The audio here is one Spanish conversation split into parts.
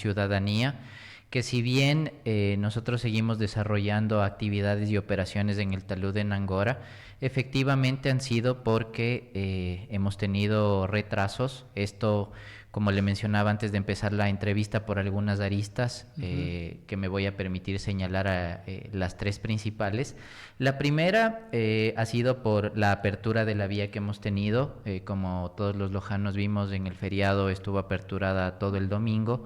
ciudadanía que si bien nosotros seguimos desarrollando actividades y operaciones en el talud de Nangora, efectivamente han sido porque hemos tenido retrasos. Esto, como le mencionaba antes de empezar la entrevista, por algunas aristas que me voy a permitir señalar a las tres principales. La primera ha sido por la apertura de la vía que hemos tenido. Como todos los lojanos vimos, en el feriado estuvo aperturada todo el domingo.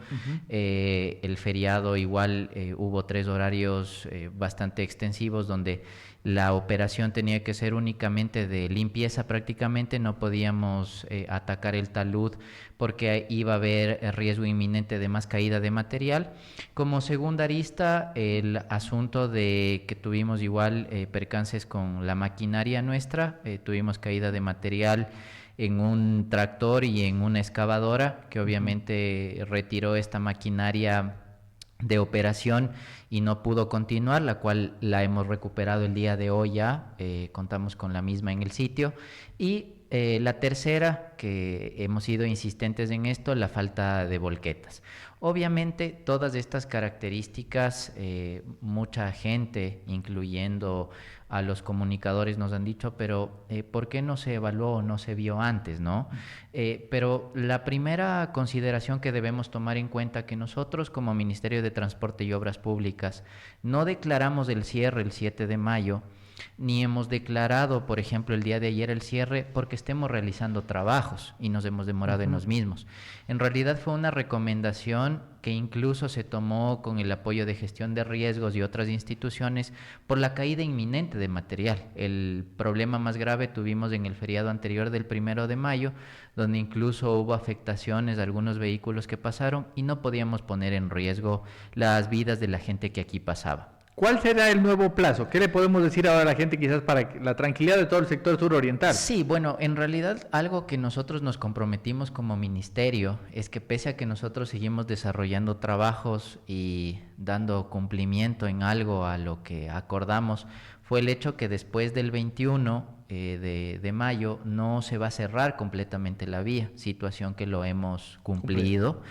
El feriado igual hubo 3 horarios bastante extensivos donde la operación tenía que ser únicamente de limpieza prácticamente, no podíamos atacar el talud porque iba a haber riesgo inminente de más caída de material. Como segunda arista, el asunto de que tuvimos igual percances con la maquinaria nuestra, tuvimos caída de material en un tractor y en una excavadora que obviamente retiró esta maquinaria de operación y no pudo continuar, la cual la hemos recuperado el día de hoy ya, contamos con la misma en el sitio. Y la tercera, que hemos sido insistentes en esto, la falta de volquetas. Obviamente todas estas características, mucha gente, incluyendo a los comunicadores, nos han dicho, pero ¿por qué no se evaluó o no se vio antes, no? Pero la primera consideración que debemos tomar en cuenta que nosotros como Ministerio de Transporte y Obras Públicas no declaramos el cierre el 7 de mayo, ni hemos declarado, por ejemplo, el día de ayer el cierre porque estemos realizando trabajos y nos hemos demorado en los mismos. En realidad fue una recomendación que incluso se tomó con el apoyo de gestión de riesgos y otras instituciones por la caída inminente de material. El problema más grave tuvimos en el feriado anterior del 1 de mayo, donde incluso hubo afectaciones a algunos vehículos que pasaron y no podíamos poner en riesgo las vidas de la gente que aquí pasaba. ¿Cuál será el nuevo plazo? ¿Qué le podemos decir ahora a la gente quizás para la tranquilidad de todo el sector suroriental? Sí, bueno, en realidad algo que nosotros nos comprometimos como ministerio es que pese a que nosotros seguimos desarrollando trabajos y dando cumplimiento en algo a lo que acordamos, fue el hecho que después del 21 de mayo no se va a cerrar completamente la vía, situación que lo hemos cumplido.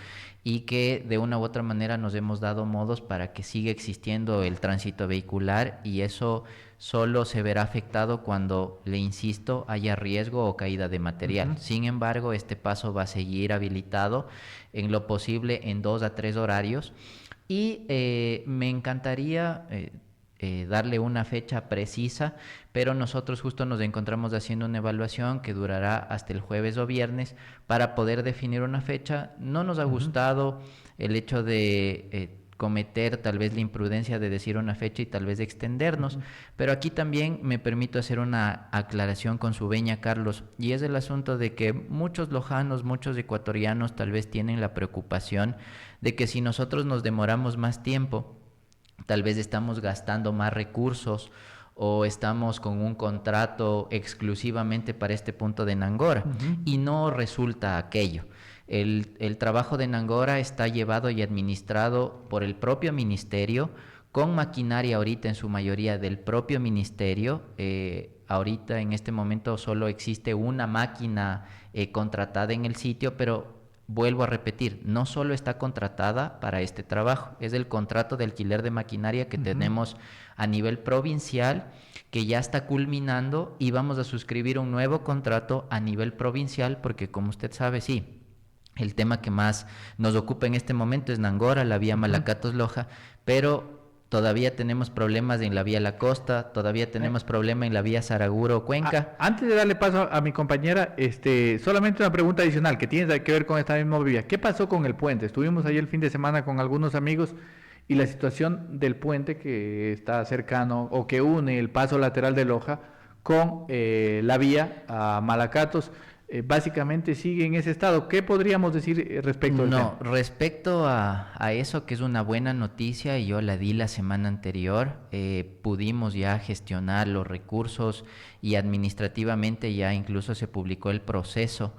Y que de una u otra manera nos hemos dado modos para que siga existiendo el tránsito vehicular y eso solo se verá afectado cuando, le insisto, haya riesgo o caída de material. Sin embargo, este paso va a seguir habilitado en lo posible en 2 a 3 horarios y me encantaría darle una fecha precisa, pero nosotros justo nos encontramos haciendo una evaluación que durará hasta el jueves o viernes para poder definir una fecha. No nos ha gustado el hecho de cometer tal vez la imprudencia de decir una fecha y tal vez extendernos, pero aquí también me permito hacer una aclaración con su veña, Carlos, y es el asunto de que muchos lojanos, muchos ecuatorianos tal vez tienen la preocupación de que si nosotros nos demoramos más tiempo, tal vez estamos gastando más recursos o estamos con un contrato exclusivamente para este punto de Nangora y no resulta aquello. El trabajo de Nangora está llevado y administrado por el propio ministerio, con maquinaria ahorita en su mayoría del propio ministerio. Ahorita en este momento solo existe una máquina contratada en el sitio, pero vuelvo a repetir, no solo está contratada para este trabajo, es el contrato de alquiler de maquinaria que tenemos a nivel provincial, que ya está culminando y vamos a suscribir un nuevo contrato a nivel provincial, porque como usted sabe, sí, el tema que más nos ocupa en este momento es Nangora, la vía Malacatos-Loja, pero todavía tenemos problemas en la vía La Costa, todavía tenemos problemas en la vía Saraguro-Cuenca. Antes de darle paso a mi compañera, solamente una pregunta adicional que tiene que ver con esta misma vía. ¿Qué pasó con el puente? Estuvimos ayer el fin de semana con algunos amigos y la situación del puente que está cercano o que une el paso lateral de Loja con la vía a Malacatos. Básicamente sigue en ese estado. ¿Qué podríamos decir respecto al tema? No, respecto a eso, que es una buena noticia, y yo la di la semana anterior, pudimos ya gestionar los recursos y administrativamente ya incluso se publicó el proceso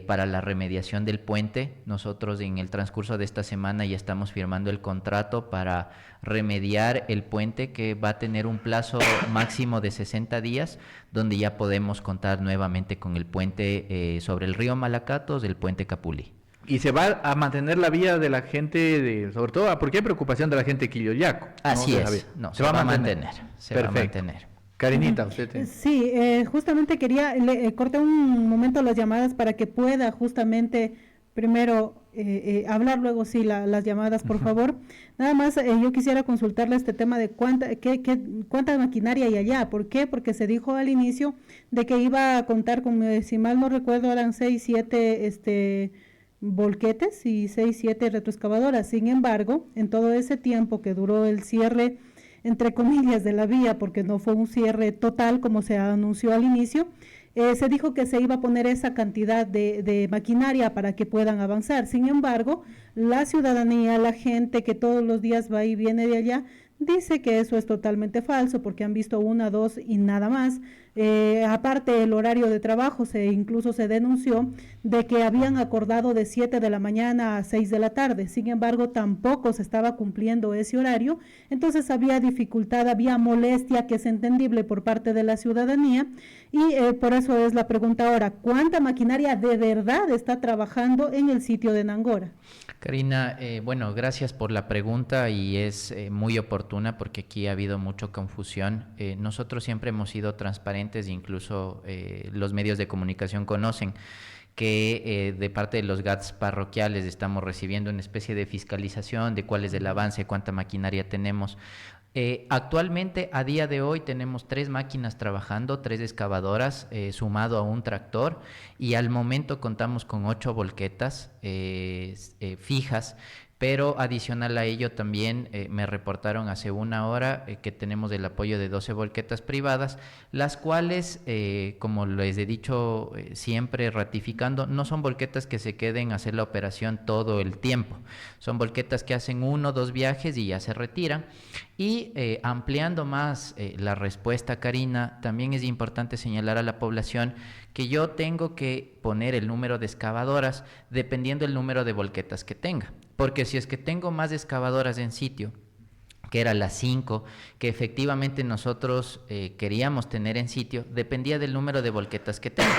para la remediación del puente. Nosotros en el transcurso de esta semana ya estamos firmando el contrato para remediar el puente, que va a tener un plazo máximo de 60 días, donde ya podemos contar nuevamente con el puente sobre el río Malacatos, el puente Capulí. Y se va a mantener la vía de la gente, sobre todo porque hay preocupación de la gente de Quilloyaco. Así ¿no? es, no, se va a mantener. Se va a mantener. Karinita, usted. Sí, justamente quería, corté un momento las llamadas para que pueda justamente primero hablar, luego sí las llamadas, por favor. Nada más yo quisiera consultarle este tema de cuánta maquinaria hay allá. ¿Por qué? Porque se dijo al inicio de que iba a contar con, si mal no recuerdo, eran 6, 7 volquetes y 6, 7 retroexcavadoras. Sin embargo, en todo ese tiempo que duró el cierre, entre comillas, de la vía, porque no fue un cierre total como se anunció al inicio, se dijo que se iba a poner esa cantidad de maquinaria para que puedan avanzar. Sin embargo, la ciudadanía, la gente que todos los días va y viene de allá, dice que eso es totalmente falso porque han visto 1, 2 y nada más. Aparte, el horario de trabajo incluso se denunció de que habían acordado de 7 de la mañana a 6 de la tarde. Sin embargo, tampoco se estaba cumpliendo ese horario. Entonces había dificultad, había molestia, que es entendible por parte de la ciudadanía. Y por eso es la pregunta ahora, ¿cuánta maquinaria de verdad está trabajando en el sitio de Nangora? Karina, bueno, gracias por la pregunta y es muy oportuna porque aquí ha habido mucha confusión. Nosotros siempre hemos sido transparentes e incluso los medios de comunicación conocen que de parte de los GATS parroquiales estamos recibiendo una especie de fiscalización de cuál es el avance, cuánta maquinaria tenemos. Actualmente, a día de hoy, tenemos 3 máquinas trabajando, 3 excavadoras, sumado a un tractor, y al momento contamos con 8 volquetas fijas, pero adicional a ello también me reportaron hace una hora que tenemos el apoyo de 12 volquetas privadas, las cuales, como les he dicho siempre ratificando, no son volquetas que se queden a hacer la operación todo el tiempo, son volquetas que hacen 1 o 2 viajes y ya se retiran. Y ampliando más la respuesta, Karina, también es importante señalar a la población que yo tengo que poner el número de excavadoras dependiendo del número de volquetas que tenga. Porque si es que tengo más excavadoras en sitio, que eran las 5, que efectivamente nosotros queríamos tener en sitio, dependía del número de volquetas que tengo.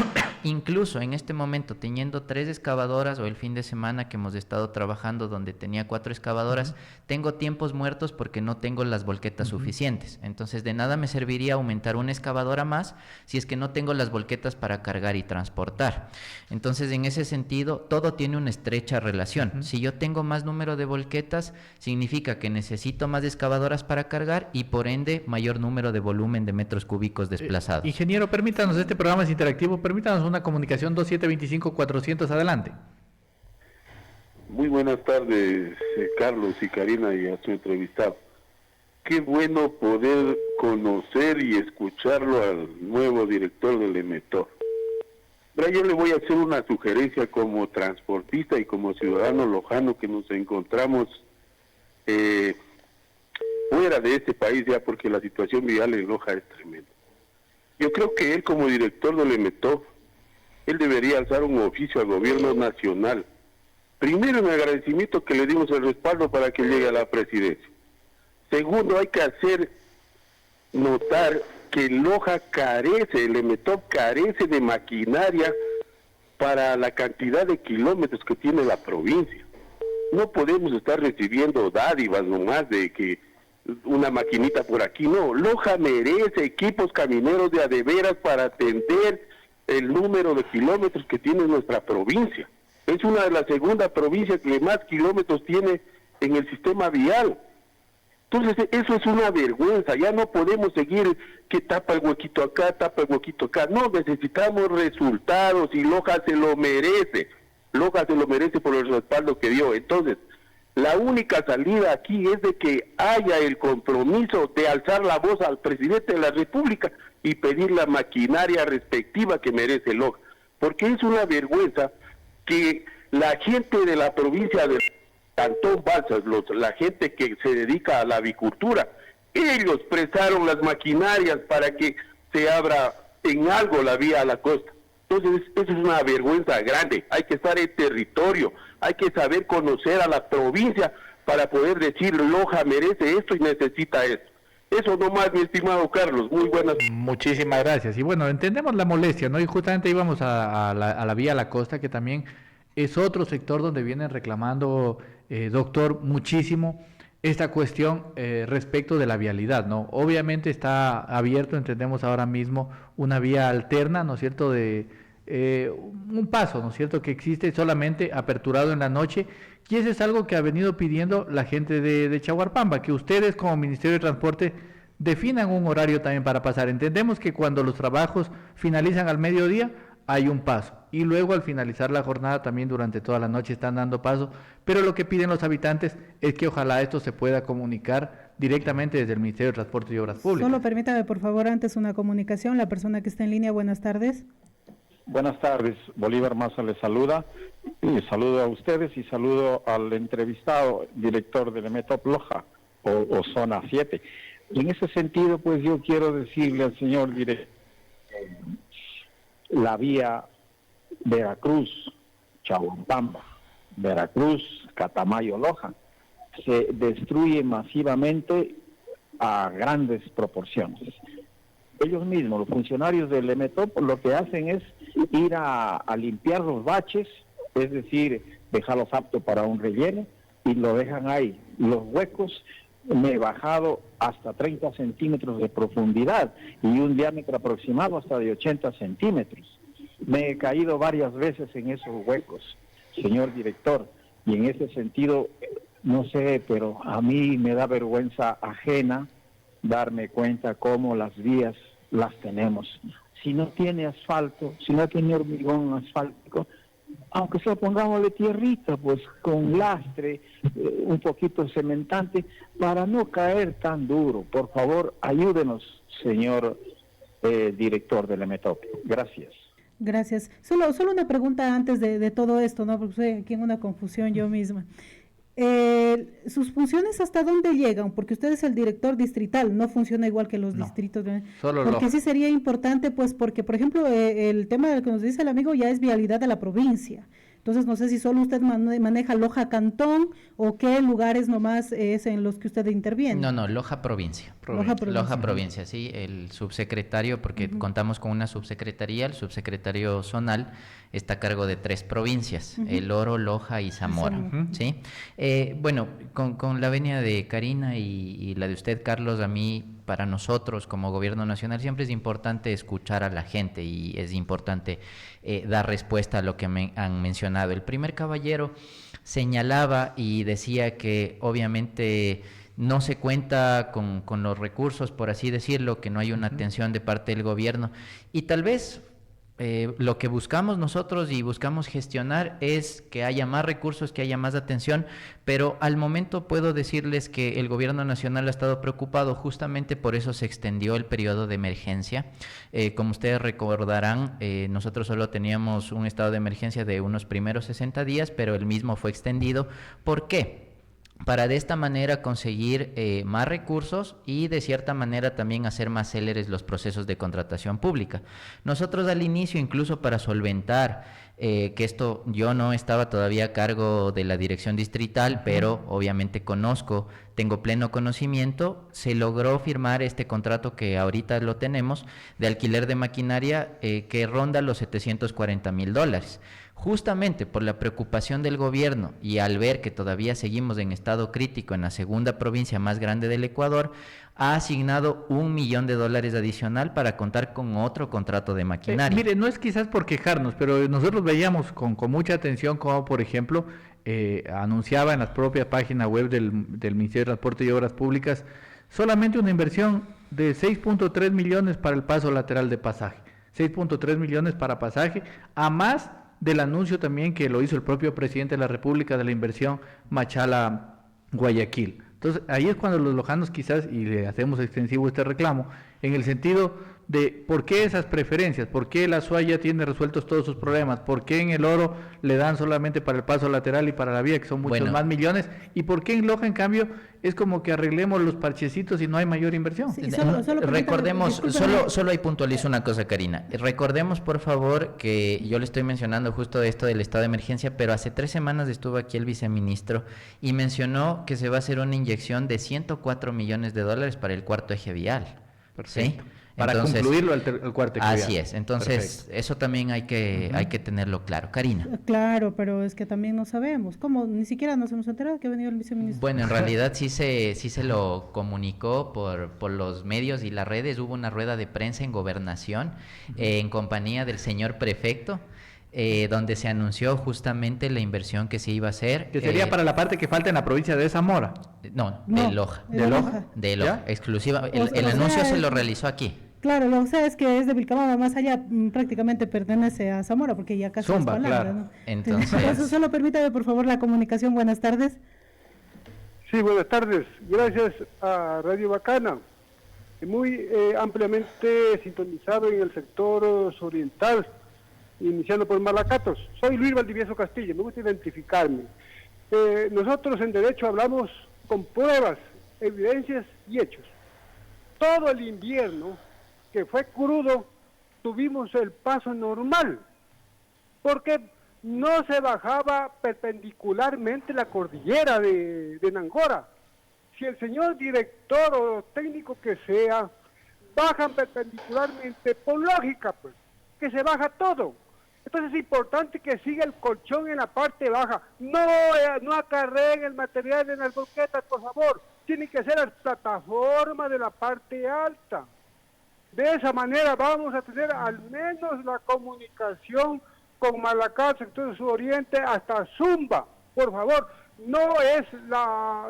Incluso en este momento, teniendo 3 excavadoras, o el fin de semana que hemos estado trabajando donde tenía 4 excavadoras, tengo tiempos muertos porque no tengo las volquetas suficientes. Entonces, de nada me serviría aumentar una excavadora más si es que no tengo las volquetas para cargar y transportar. Entonces, en ese sentido, todo tiene una estrecha relación. Si yo tengo más número de volquetas, significa que necesito más excavadoras para cargar y por ende mayor número de volumen de metros cúbicos desplazados. Ingeniero, permítanos, este programa es interactivo, permítanos una comunicación 2725-400, adelante. Muy buenas tardes, Carlos y Karina, y a su entrevistado. Qué bueno poder conocer y escucharlo al nuevo director del EMETOR. Yo le voy a hacer una sugerencia como transportista y como ciudadano lojano que nos encontramos fuera de este país ya, porque la situación vial en Loja es tremenda. Yo creo que él, como director del EMETOR, él debería alzar un oficio al gobierno nacional. Primero, en agradecimiento que le dimos el respaldo para que llegue a la presidencia. Segundo, hay que hacer notar que Loja carece, el EMETOR carece de maquinaria para la cantidad de kilómetros que tiene la provincia. No podemos estar recibiendo dádivas nomás de que una maquinita por aquí, no. Loja merece equipos camineros de adeveras para atender el número de kilómetros que tiene nuestra provincia. Es una de las segundas provincias que más kilómetros tiene en el sistema vial. Entonces, eso es una vergüenza. Ya no podemos seguir que tapa el huequito acá, tapa el huequito acá. No, necesitamos resultados y Loja se lo merece. Loja se lo merece por el respaldo que dio. Entonces, la única salida aquí es de que haya el compromiso de alzar la voz al presidente de la República y pedir la maquinaria respectiva que merece Loja. Porque es una vergüenza que la gente de la provincia de Cantón Balsas, la gente que se dedica a la avicultura, ellos prestaron las maquinarias para que se abra en algo la vía a la costa. Entonces, eso es una vergüenza grande. Hay que estar en territorio, hay que saber conocer a la provincia para poder decir, Loja merece esto y necesita esto. Eso nomás, mi estimado Carlos. Muy buenas. Muchísimas gracias. Y bueno, entendemos la molestia, ¿no? Y justamente íbamos a la vía a la costa, que también es otro sector donde vienen reclamando, doctor, muchísimo esta cuestión respecto de la vialidad, ¿no? Obviamente está abierto, entendemos ahora mismo, una vía alterna, ¿no es cierto?, de un paso, ¿no es cierto?, que existe solamente aperturado en la noche, y eso es algo que ha venido pidiendo la gente de Chaguarpamba, que ustedes como Ministerio de Transporte definan un horario también para pasar. Entendemos que cuando los trabajos finalizan al mediodía, hay un paso, y luego al finalizar la jornada también durante toda la noche están dando paso, pero lo que piden los habitantes es que ojalá esto se pueda comunicar directamente desde el Ministerio de Transporte y Obras Públicas. Solo permítame, por favor, antes una comunicación. La persona que está en línea, buenas tardes. Buenas tardes, Bolívar Maza les saluda, y saludo a ustedes y saludo al entrevistado, director del Emetop Loja, o Zona 7. Y en ese sentido, pues yo quiero decirle al señor director, la vía Veracruz, Chaguampamba, Veracruz, Catamayo, Loja, se destruye masivamente a grandes proporciones. Ellos mismos, los funcionarios del EMETOP, lo que hacen es ir a limpiar los baches, es decir, dejarlos aptos para un relleno, y lo dejan ahí. Los huecos me he bajado hasta 30 centímetros de profundidad y un diámetro aproximado hasta de 80 centímetros. Me he caído varias veces en esos huecos, señor director, y en ese sentido, no sé, pero a mí me da vergüenza ajena darme cuenta cómo las vías las tenemos. Si no tiene asfalto, si no tiene hormigón asfáltico, aunque sea pongámosle tierrita, pues con lastre, un poquito cementante, para no caer tan duro. Por favor, ayúdenos, señor director del EMETOP. Gracias. Gracias. Solo una pregunta antes de todo esto, ¿no? Porque estoy aquí en una confusión yo misma. ¿Sus funciones hasta dónde llegan? Porque usted es el director distrital, no funciona igual que los distritos. Solo porque sí sería importante, pues, porque, por ejemplo, el tema del que nos dice el amigo ya es vialidad de la provincia. Entonces, no sé si solo usted maneja Loja Cantón o qué lugares nomás es en los que usted interviene. No, Loja Provincia. Loja Provincia, sí, el subsecretario, porque contamos con una subsecretaría, el subsecretario zonal está a cargo de 3 provincias, El Oro, Loja y Zamora, ¿sí? Bueno, con la venia de Karina y la de usted, Carlos, a mí, para nosotros como gobierno nacional siempre es importante escuchar a la gente y es importante dar respuesta a lo que me han mencionado. El primer caballero señalaba y decía que obviamente no se cuenta con los recursos, por así decirlo, que no hay una atención de parte del gobierno y tal vez lo que buscamos nosotros y buscamos gestionar es que haya más recursos, que haya más atención, pero al momento puedo decirles que el gobierno nacional ha estado preocupado, justamente por eso se extendió el periodo de emergencia. Como ustedes recordarán, nosotros solo teníamos un estado de emergencia de unos primeros 60 días, pero el mismo fue extendido. ¿Por qué? Para de esta manera conseguir más recursos y de cierta manera también hacer más céleres los procesos de contratación pública. Nosotros al inicio, incluso para solventar que esto, yo no estaba todavía a cargo de la dirección distrital, pero obviamente tengo pleno conocimiento, se logró firmar este contrato que ahorita lo tenemos de alquiler de maquinaria que ronda los $740,000. Justamente por la preocupación del gobierno y al ver que todavía seguimos en estado crítico en la segunda provincia más grande del Ecuador, ha asignado $1 millón adicional para contar con otro contrato de maquinaria. Mire, no es quizás por quejarnos, pero nosotros veíamos con mucha atención como, por ejemplo, anunciaba en la propia página web del Ministerio de Transporte y Obras Públicas solamente una inversión de 6.3 millones para el paso lateral de pasaje. 6.3 millones para pasaje, a más del anuncio también que lo hizo el propio presidente de la República de la inversión Machala-Guayaquil. Entonces, ahí es cuando los lojanos quizás, y le hacemos extensivo este reclamo, en el sentido de por qué esas preferencias, por qué la SUA ya tiene resueltos todos sus problemas, por qué en El Oro le dan solamente para el paso lateral y para la vía, que son muchos más millones, y por qué en Loja, en cambio, es como que arreglemos los parchecitos y no hay mayor inversión. Sí, recordemos, solo ahí puntualizo una cosa, Karina. Recordemos, por favor, que yo le estoy mencionando justo esto del estado de emergencia, pero hace 3 semanas estuvo aquí el viceministro y mencionó que se va a hacer una inyección de $104 millones para el cuarto eje vial. Perfecto. ¿Sí? Para Entonces, concluirlo el cuarto así equivocado. es. Entonces, Perfecto. eso también hay que tenerlo claro. Karina. Claro, pero es que también no sabemos. ¿Cómo? Ni siquiera nos hemos enterado que ha venido el viceministro. Bueno, en realidad sí se lo comunicó por los medios y las redes. Hubo una rueda de prensa en Gobernación en compañía del señor prefecto, donde se anunció justamente la inversión que se iba a hacer. Que sería para la parte que falta en la provincia de Zamora. No, No, de Loja. de Loja. De Loja, ¿Ya? exclusiva. O El sea, anuncio se lo realizó aquí. Claro, lo que es que es de Vilcabamba más allá, prácticamente pertenece a Zamora, porque ya casi Zumba, es Palanda, claro. ¿no? Entonces- por eso solo permítame, por favor, la comunicación. Buenas tardes. Sí, buenas tardes. Gracias a Radio Bacana. Muy ampliamente sintonizado en el sector oriental, iniciando por Malacatos. Soy Luis Valdivieso Castillo, me gusta identificarme. Nosotros en Derecho hablamos con pruebas, evidencias y hechos. Todo el invierno, que fue crudo, tuvimos el paso normal, porque no se bajaba perpendicularmente la cordillera de Nangora. Si el señor director o técnico que sea, bajan perpendicularmente, por lógica, pues, que se baja todo. Entonces es importante que siga el colchón en la parte baja. No acarreen el material en las boquetas, por favor. Tiene que ser las plataformas de la parte alta. De esa manera vamos a tener al menos la comunicación con Malacá, sector suroriente, hasta Zumba. Por favor, no es la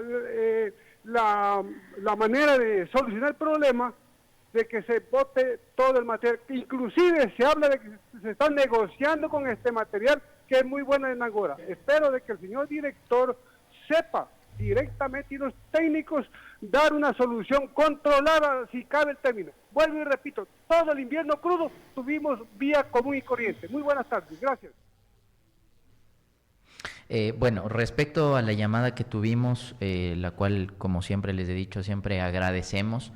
manera de solucionar el problema de que se bote todo el material. Inclusive se habla de que se está negociando con este material que es muy bueno en Angora. Espero de que el señor director sepa directamente y los técnicos dar una solución controlada si cabe el término. Vuelvo y repito, todo el invierno crudo tuvimos vía común y corriente. Muy buenas tardes, gracias. Bueno, respecto a la llamada que tuvimos, la cual, como siempre les he dicho, siempre agradecemos.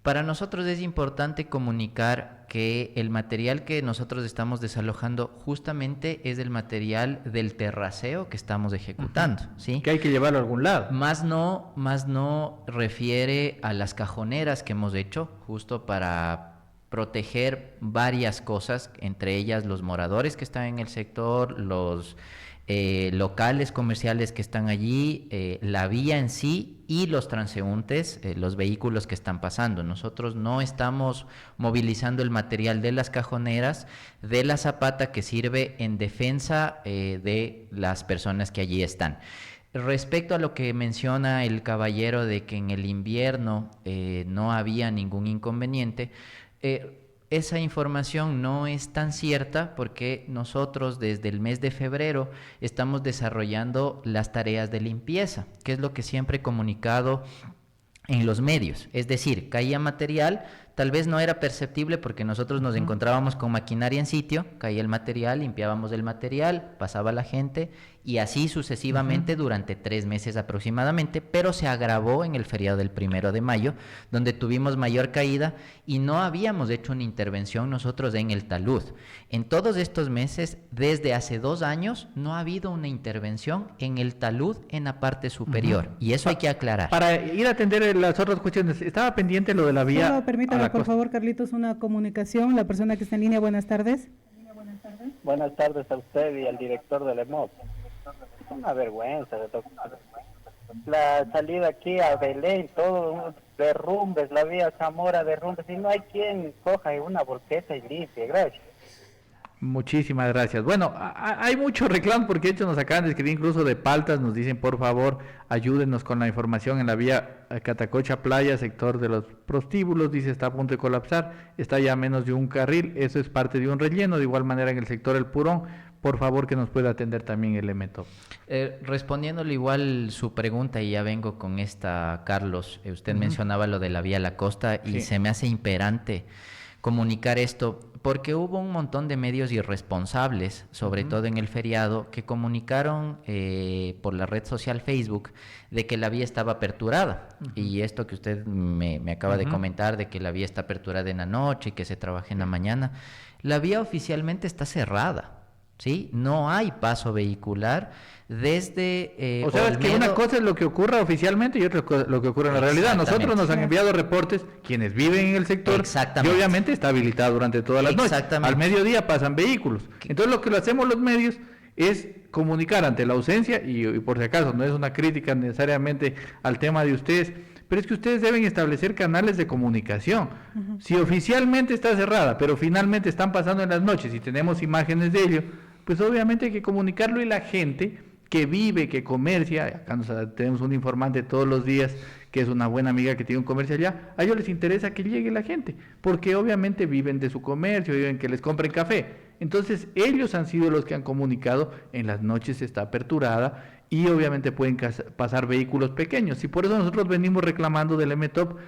Para nosotros es importante comunicar que el material que nosotros estamos desalojando justamente es el material del terraceo que estamos ejecutando, ¿sí? Que hay que llevarlo a algún lado. Más no refiere a las cajoneras que hemos hecho justo para proteger varias cosas, entre ellas los moradores que están en el sector, los locales comerciales que están allí, la vía en sí y los transeúntes, los vehículos que están pasando. Nosotros no estamos movilizando el material de las cajoneras, de la zapata que sirve en defensa de las personas que allí están. Respecto a lo que menciona el caballero de que en el invierno no había ningún inconveniente, esa información no es tan cierta porque nosotros desde el mes de febrero estamos desarrollando las tareas de limpieza, que es lo que siempre he comunicado en los medios. Es decir, caía material, tal vez no era perceptible porque nosotros nos encontrábamos con maquinaria en sitio, caía el material, limpiábamos el material, pasaba la gente y así sucesivamente durante 3 meses aproximadamente, pero se agravó en el feriado del 1 de mayo, donde tuvimos mayor caída y no habíamos hecho una intervención nosotros en el talud. En todos estos meses, desde hace 2 años, no ha habido una intervención en el talud en la parte superior y eso hay que aclarar. Para ir a atender las otras cuestiones, estaba pendiente lo de la vía. Solo a permítame, la por costa. favor, Carlitos, una comunicación. La persona que está en línea, buenas tardes. Buenas tardes a usted y al director del EMOP. Es una vergüenza. La salida aquí a Belén, todo derrumbes, la vía Zamora derrumbes, y no hay quien coja una volqueta y limpie. Gracias. Muchísimas gracias. Bueno, hay mucho reclamo porque de hecho nos acaban de escribir incluso de Paltas, nos dicen por favor ayúdenos con la información en la vía Catacocha Playa, sector de los prostíbulos, dice está a punto de colapsar, está ya a menos de un carril, eso es parte de un relleno, de igual manera en el sector El Purón, por favor que nos pueda atender también el Emetop. Respondiéndole igual su pregunta y ya vengo con esta, Carlos, usted mencionaba lo de la vía La Costa y Sí. se me hace imperante comunicar esto porque hubo un montón de medios irresponsables, sobre todo en el feriado, que comunicaron por la red social Facebook de que la vía estaba aperturada. Y esto que usted me acaba de comentar de que la vía está aperturada en la noche y que se trabaja en la mañana, la vía oficialmente está cerrada. ¿sí? No hay paso vehicular desde... o sea, es que una cosa es lo que ocurra oficialmente y otra cosa lo que ocurre en la realidad. Nosotros nos han enviado reportes, quienes viven en el sector, y obviamente está habilitado durante todas las noches. Al mediodía pasan vehículos. Entonces lo que lo hacemos los medios es comunicar ante la ausencia, y por si acaso no es una crítica necesariamente al tema de ustedes, pero es que ustedes deben establecer canales de comunicación. Si oficialmente está cerrada, pero finalmente están pasando en las noches y tenemos imágenes de ello, pues obviamente hay que comunicarlo, y la gente que vive, que comercia, acá tenemos un informante todos los días que es una buena amiga que tiene un comercio allá, a ellos les interesa que llegue la gente, porque obviamente viven de su comercio, viven que les compren café. Entonces ellos han sido los que han comunicado, en las noches está aperturada y obviamente pueden pasar vehículos pequeños, y por eso nosotros venimos reclamando del MTOP,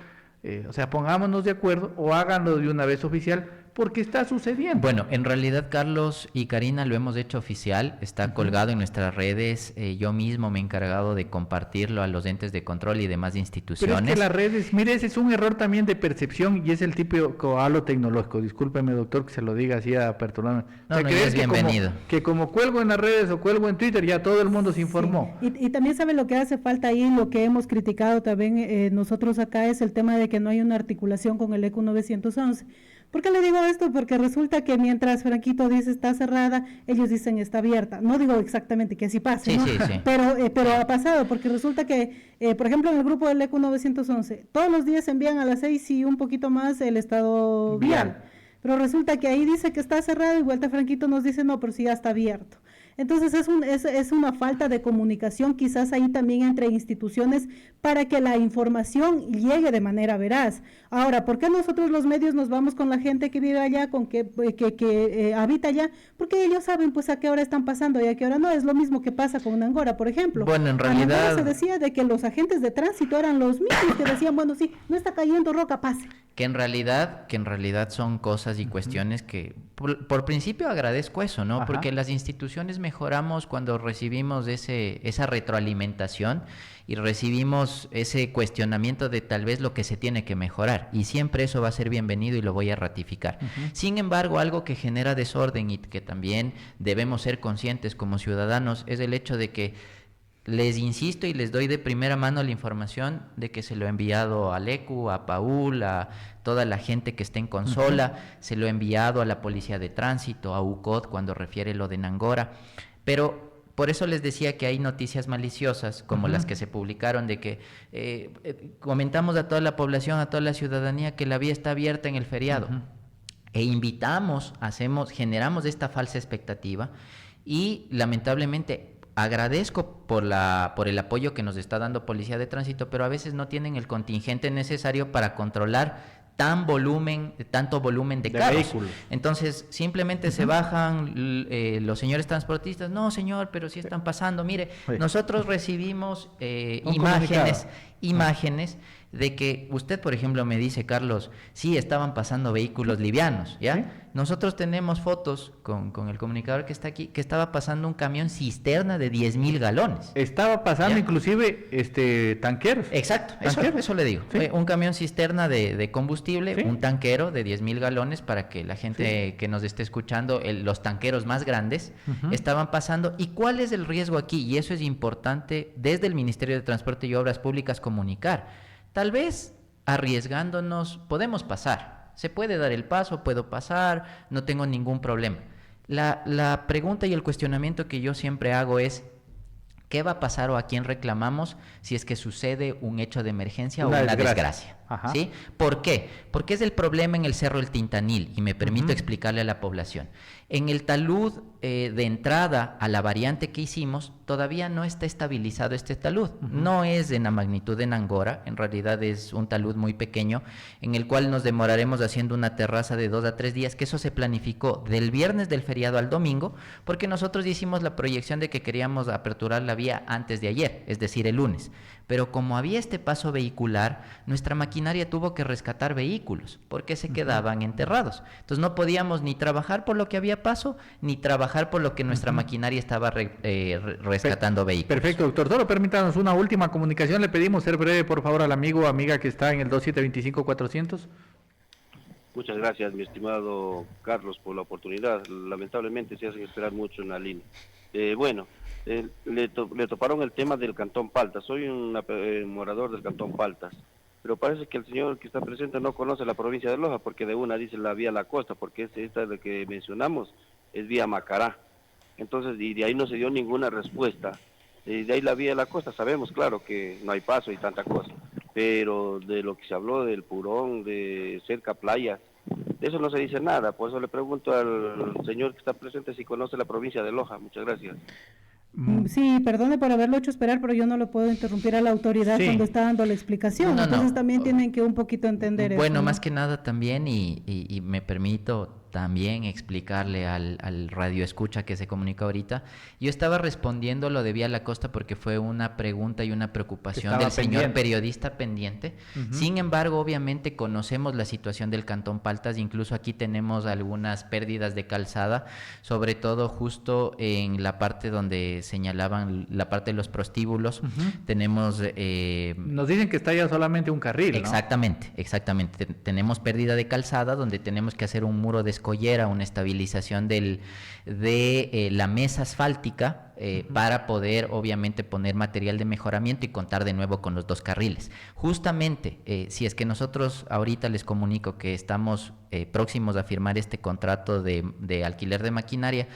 o sea, pongámonos de acuerdo o háganlo de una vez oficial, porque está sucediendo. Bueno, en realidad, Carlos y Karina, lo hemos hecho oficial, está colgado en nuestras redes, yo mismo me he encargado de compartirlo a los entes de control y demás instituciones. Pero es que las redes, mire, ese es un error también de percepción y es el típico halo tecnológico. Discúlpeme, doctor, que se lo diga así a perturbarme. No, o sea, no, es bienvenido. Que como cuelgo en las redes o cuelgo en Twitter, ya todo el mundo se informó. Sí. Y también sabe lo que hace falta ahí, lo que hemos criticado también nosotros acá, es el tema de que no hay una articulación con el ECU 911. ¿Por qué le digo esto? Porque resulta que mientras Franquito dice está cerrada, ellos dicen está abierta. No digo exactamente que así pase, ¿no? Sí. Pero ha pasado, porque resulta que, por ejemplo, en el grupo del ECU 911, todos los días envían a las 6 y un poquito más el estado vial. Pero resulta que ahí dice que está cerrado y vuelta Franquito nos dice no, pero sí ya está abierto. Entonces es una falta de comunicación quizás ahí también entre instituciones para que la información llegue de manera veraz. Ahora, ¿por qué nosotros los medios nos vamos con la gente que vive allá, con que habita allá? Porque ellos saben pues a qué hora están pasando y a qué hora no. Es lo mismo que pasa con Angora, por ejemplo. Bueno, en realidad... se decía de que los agentes de tránsito eran los mismos que decían, bueno, sí, no está cayendo roca, pase. Que en realidad son cosas y cuestiones que por principio agradezco eso, ¿no? Porque las instituciones mejoramos cuando recibimos esa retroalimentación y recibimos ese cuestionamiento de tal vez lo que se tiene que mejorar, y siempre eso va a ser bienvenido y lo voy a ratificar. Sin embargo, algo que genera desorden y que también debemos ser conscientes como ciudadanos es el hecho de que les insisto y les doy de primera mano la información de que se lo he enviado al ECU, a Paul, a toda la gente que esté en consola, se lo he enviado a la Policía de Tránsito, a UCOD cuando refiere lo de Nangora, pero por eso les decía que hay noticias maliciosas como las que se publicaron de que comentamos a toda la población, a toda la ciudadanía que la vía está abierta en el feriado e invitamos, generamos esta falsa expectativa y lamentablemente agradezco por el apoyo que nos está dando Policía de Tránsito, pero a veces no tienen el contingente necesario para controlar tanto volumen de carros. Vehículos. Entonces, simplemente se bajan los señores transportistas, no señor, pero sí están pasando, mire, nosotros recibimos imágenes de que usted, por ejemplo, me dice, Carlos, sí, estaban pasando vehículos livianos, ¿ya? ¿Sí? Nosotros tenemos fotos con el comunicador que está aquí, que estaba pasando un camión cisterna de 10,000 galones. Estaba pasando, ¿ya? Inclusive tanqueros. Exacto, eso le digo. ¿Sí? Un camión cisterna de combustible, ¿sí? Un tanquero de 10,000 galones, para que la gente que nos esté escuchando, los tanqueros más grandes, estaban pasando. ¿Y cuál es el riesgo aquí? Y eso es importante desde el Ministerio de Transporte y Obras Públicas comunicar. Tal vez arriesgándonos podemos pasar, se puede dar el paso, puedo pasar, no tengo ningún problema. La pregunta y el cuestionamiento que yo siempre hago es, ¿qué va a pasar o a quién reclamamos si es que sucede un hecho de emergencia o una desgracia? ¿Sí? ¿Por qué? Porque es el problema en el Cerro El Tintanil, y me permito explicarle a la población. En el talud de entrada a la variante que hicimos, todavía no está estabilizado este talud. No es de la magnitud de Nangora, en realidad es un talud muy pequeño, en el cual nos demoraremos haciendo una terraza de 2 a 3 días, que eso se planificó del viernes del feriado al domingo, porque nosotros hicimos la proyección de que queríamos aperturar la vía antes de ayer, es decir, el lunes. Pero como había este paso vehicular, nuestra maquinaria tuvo que rescatar vehículos, porque se quedaban enterrados. Entonces no podíamos ni trabajar por lo que había paso, ni trabajar por lo que nuestra maquinaria estaba rescatando vehículos. Perfecto, doctor. Solo permítanos una última comunicación. Le pedimos ser breve, por favor, al amigo o amiga que está en el 2725-400. Muchas gracias, mi estimado Carlos, por la oportunidad. Lamentablemente se hacen esperar mucho en la línea. Le toparon el tema del Cantón Paltas. Soy un morador del Cantón Paltas, pero parece que el señor que está presente no conoce la provincia de Loja, porque de una dice la vía La Costa, porque esta de que mencionamos es vía Macará. Entonces, y de ahí no se dio ninguna respuesta. De ahí la vía de la costa, sabemos, claro, que no hay paso y tanta cosa, pero de lo que se habló del Purón, de cerca playas, de eso no se dice nada. Por eso le pregunto al señor que está presente si conoce la provincia de Loja. Muchas gracias. Sí, perdone por haberlo hecho esperar, pero yo no lo puedo interrumpir a la autoridad cuando está dando la explicación. Entonces también tienen que un poquito entender eso. Bueno, más que nada también, y me permito también explicarle al radio escucha que se comunica ahorita. Yo estaba respondiendo lo de Vía La Costa porque fue una pregunta y una preocupación del señor periodista pendiente. Sin embargo, obviamente conocemos la situación del Cantón Paltas, incluso aquí tenemos algunas pérdidas de calzada, sobre todo justo en la parte donde señalaban la parte de los prostíbulos. Tenemos... nos dicen que está ya solamente un carril, ¿no? Exactamente. Tenemos pérdida de calzada donde tenemos que hacer un muro de escollera, una estabilización de la mesa asfáltica para poder obviamente poner material de mejoramiento y contar de nuevo con los 2 carriles. Justamente, si es que nosotros ahorita les comunico que estamos próximos a firmar este contrato de alquiler de maquinaria,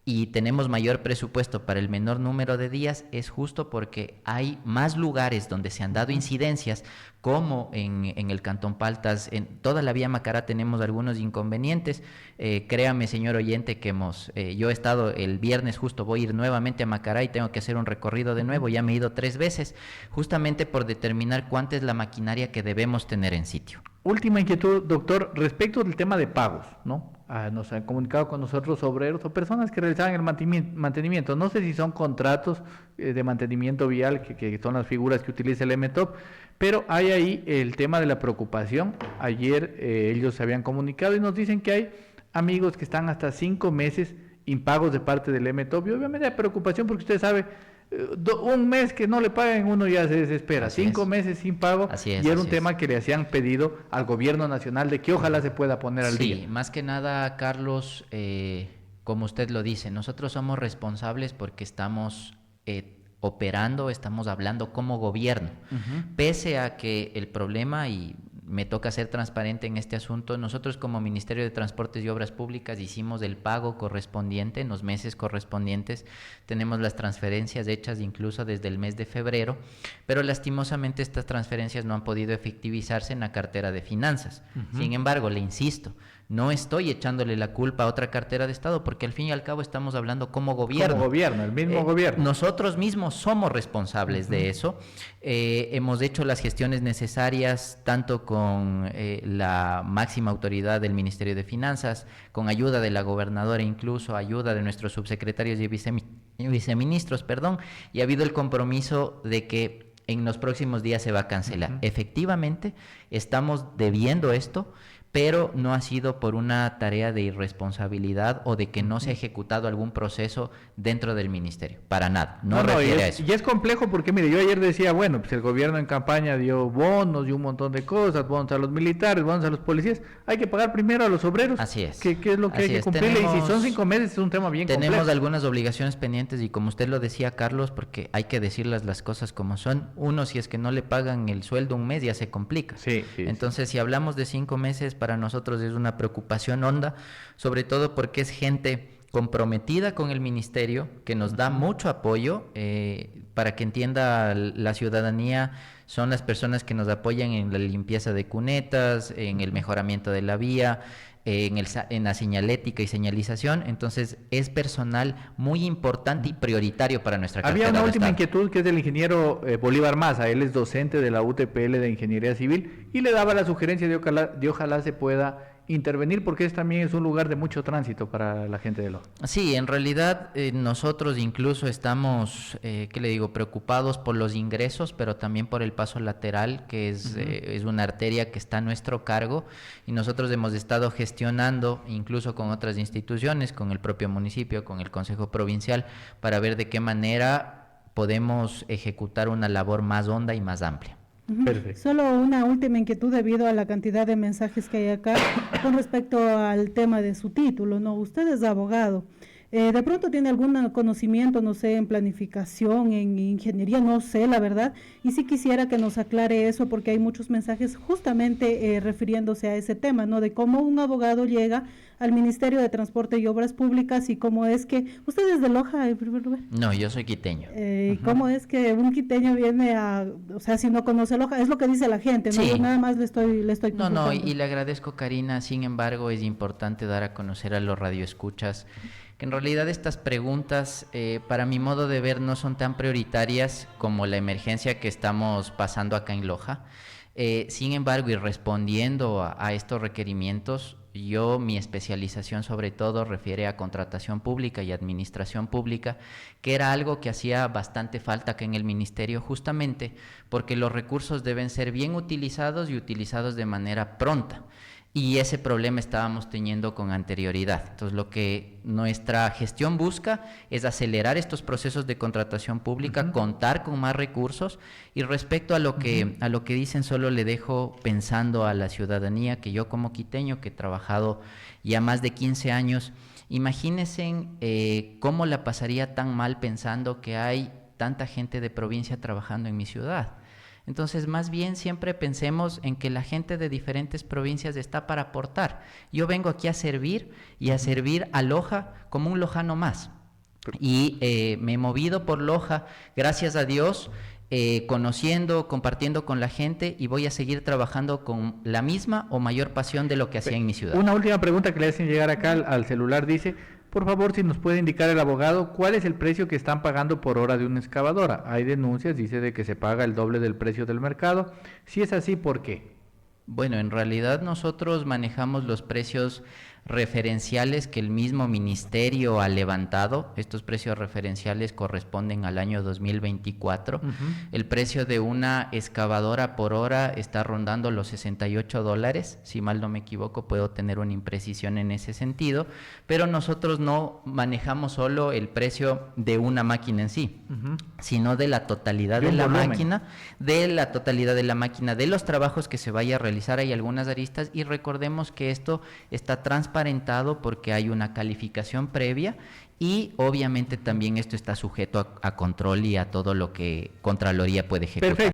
y tenemos mayor presupuesto para el menor número de días, es justo porque hay más lugares donde se han dado incidencias, como en el Cantón Paltas, en toda la vía Macará tenemos algunos inconvenientes. Créame, señor oyente, que yo he estado el viernes, justo voy a ir nuevamente a Macará y tengo que hacer un recorrido de nuevo, ya me he ido 3 veces, justamente por determinar cuánta es la maquinaria que debemos tener en sitio. Última inquietud, doctor, respecto del tema de pagos, ¿no? Nos han comunicado con nosotros obreros o personas que realizaban el mantenimiento. No sé si son contratos de mantenimiento vial, que son las figuras que utiliza el MTOP, pero hay ahí el tema de la preocupación. Ayer ellos se habían comunicado y nos dicen que hay amigos que están hasta 5 meses impagos de parte del MTOP. Y obviamente hay preocupación porque usted sabe, un mes que no le paguen uno ya se desespera. 5 meses sin pago. Y era un tema que le hacían pedido al gobierno nacional de que ojalá se pueda poner al día. Sí, más que nada, Carlos, como usted lo dice, nosotros somos responsables porque estamos operando, estamos hablando como gobierno. Pese a que el problema, y me toca ser transparente en este asunto, nosotros como Ministerio de Transportes y Obras Públicas hicimos el pago correspondiente en los meses correspondientes, tenemos las transferencias hechas incluso desde el mes de febrero, pero lastimosamente estas transferencias no han podido efectivizarse en la cartera de finanzas. Sin embargo, le insisto, no estoy echándole la culpa a otra cartera de Estado, porque al fin y al cabo estamos hablando como gobierno. Como gobierno, el mismo gobierno. Nosotros mismos somos responsables de eso. Hemos hecho las gestiones necesarias, tanto con la máxima autoridad del Ministerio de Finanzas, con ayuda de la gobernadora, incluso ayuda de nuestros subsecretarios y viceministros, y ha habido el compromiso de que en los próximos días se va a cancelar. Efectivamente, estamos debiendo esto, pero no ha sido por una tarea de irresponsabilidad o de que no se ha ejecutado algún proceso dentro del ministerio, para nada, no refiere a eso. Y es complejo porque, mire, yo ayer decía, bueno, pues el gobierno en campaña dio bonos, dio un montón de cosas, bonos a los militares, bonos a los policías, hay que pagar primero a los obreros. Así es. ¿Qué es lo que hay que cumplirle? Y si son 5 meses es un tema bien complejo. Tenemos algunas obligaciones pendientes y como usted lo decía, Carlos, porque hay que decirlas las cosas como son. Uno, si es que no le pagan el sueldo un mes, ya se complica. Entonces, si hablamos de 5 meses, para nosotros es una preocupación honda, sobre todo porque es gente comprometida con el ministerio, que nos da mucho apoyo. Para que entienda la ciudadanía, son las personas que nos apoyan en la limpieza de cunetas, en el mejoramiento de la vía, en la señalética y señalización. Entonces es personal muy importante y prioritario para nuestra cartera. Había una última inquietud que es del ingeniero Bolívar Maza. Él es docente de la UTPL de Ingeniería Civil y le daba la sugerencia de ojalá se pueda intervenir, porque también es un lugar de mucho tránsito para la gente de Loja. Sí, en realidad nosotros incluso estamos, preocupados por los ingresos, pero también por el paso lateral, que es una arteria que está a nuestro cargo, y nosotros hemos estado gestionando, incluso con otras instituciones, con el propio municipio, con el Consejo Provincial, para ver de qué manera podemos ejecutar una labor más honda y más amplia. Perfecto. Solo una última inquietud debido a la cantidad de mensajes que hay acá con respecto al tema de su título, ¿no? Usted es abogado. De pronto tiene algún conocimiento, no sé, en planificación, en ingeniería, no sé, la verdad, y sí quisiera que nos aclare eso porque hay muchos mensajes justamente refiriéndose a ese tema, ¿no? De cómo un abogado llega al Ministerio de Transporte y Obras Públicas y cómo es que, ¿usted es de Loja en primer lugar? No, yo soy quiteño. ¿Cómo es que un quiteño viene a, o sea, si no conoce Loja? Es lo que dice la gente, ¿no? Sí. Yo nada más le estoy No, consultando. y le agradezco, Karina. Sin embargo, es importante dar a conocer a los radioescuchas que en realidad estas preguntas, para mi modo de ver, no son tan prioritarias como la emergencia que estamos pasando acá en Loja. Sin embargo, y respondiendo a estos requerimientos, mi especialización sobre todo refiere a contratación pública y administración pública, que era algo que hacía bastante falta acá en el ministerio, justamente porque los recursos deben ser bien utilizados y utilizados de manera pronta. Y ese problema estábamos teniendo con anterioridad. Entonces, lo que nuestra gestión busca es acelerar estos procesos de contratación pública, contar con más recursos. Y respecto a lo que dicen, solo le dejo pensando a la ciudadanía que yo como quiteño, que he trabajado ya más de 15 años, imagínense cómo la pasaría tan mal pensando que hay tanta gente de provincia trabajando en mi ciudad. Entonces, más bien siempre pensemos en que la gente de diferentes provincias está para aportar. Yo vengo aquí a servir y a servir a Loja como un lojano más. Y me he movido por Loja, gracias a Dios, conociendo, compartiendo con la gente, y voy a seguir trabajando con la misma o mayor pasión de lo que hacía en mi ciudad. Una última pregunta que le hacen llegar acá al celular, dice: por favor, si nos puede indicar el abogado, ¿cuál es el precio que están pagando por hora de una excavadora? Hay denuncias, dice, de que se paga el doble del precio del mercado. Si es así, ¿por qué? Bueno, en realidad nosotros manejamos los precios referenciales que el mismo ministerio ha levantado. Estos precios referenciales corresponden al año 2024. El precio de una excavadora por hora está rondando los $68. Si mal no me equivoco, puedo tener una imprecisión en ese sentido, pero nosotros no manejamos solo el precio de una máquina en sí, sino de la totalidad de la máquina, de los trabajos que se vaya a realizar. Hay algunas aristas, y recordemos que esto está transparentado porque hay una calificación previa, y obviamente también esto está sujeto a control y a todo lo que Contraloría puede ejecutar. Perfecto.